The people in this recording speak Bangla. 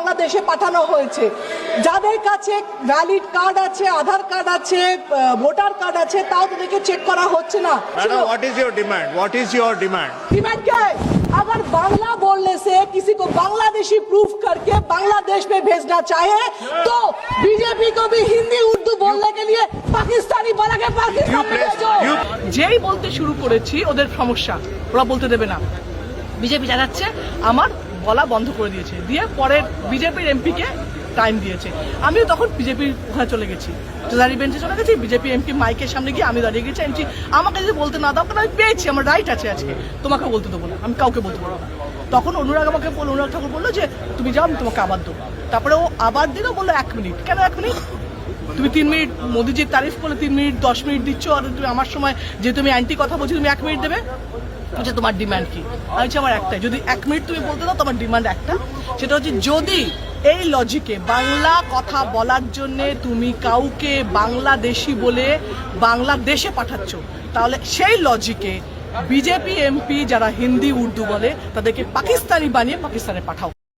বাংলাদেশে পাঠানো হয়েছে। যাদের কাছে ভ্যালিড কার্ড আছে, আধার কার্ড আছে, ভোটার কার্ড আছে, তাও তাদেরকে চেক করা হচ্ছে না। Madam what is your demand? What is your demand? Demand क्या है? अगर बांग्ला बोलने से किसी को बांग्लादेशी प्रूफ करके बांग्लादेश में भेजना चाहे तो बीजेपी को भी हिंदी उर्दू बोलने के लिए पाकिस्तानी बना के पाकिस्तान में भेजो। যেই বলতে শুরু করেছি ওদের সমস্যা, ওরা বলতে দেবে না। বিজেপি জানাচ্ছে আমার বলা বন্ধ করে দিয়েছে, দিয়ে পরের বিজেপির এমপিকে টাইম দিয়েছে। আমিও তখন বিজেপির ওখানে চলে গেছি, দাঁড়িয়ে বেঞ্চে চলে গেছি, বিজেপি এমপি মাইকের সামনে গিয়ে আমি দাঁড়িয়ে গেছি। এমপি আমাকে যদি বলতে না দাও, কারণ আমি পেয়েছি, আমার রাইট আছে, আজকে তোমাকে বলতে দেবো না, আমি কাউকে বলতে পারবো না। তখন অনুরাগ আমাকে বললো, অনুরাগ ঠাকুর বললো যে তুমি যাও, আমি তোমাকে আবার দেবো। তারপরে ও আবার দিল, বললো 1 মিনিট। কেন 1 মিনিট? তুমি 3 মিনিট মোদিজির তারিফ করলে 3 মিনিট 10 মিনিট দিচ্ছ, আর তুমি আমার সময় যে তুমি অ্যান্টি কথা বলছো, তুমি 1 মিনিট দেবে? আচ্ছা তোমার ডিমান্ড কি? আচ্ছা আমার একটাই, যদি 1 মিনিট তুমি বলতে দাও, তোমার ডিমান্ড একটা, সেটা হচ্ছে যদি এই লজিকে বাংলা কথা বলার জন্যে তুমি কাউকে বাংলাদেশি বলে বাংলাদেশে পাঠাচ্ছ, তাহলে সেই লজিকে বিজেপি এমপি যারা হিন্দি উর্দু বলে তাদেরকে পাকিস্তানি বানিয়ে পাকিস্তানে পাঠাও।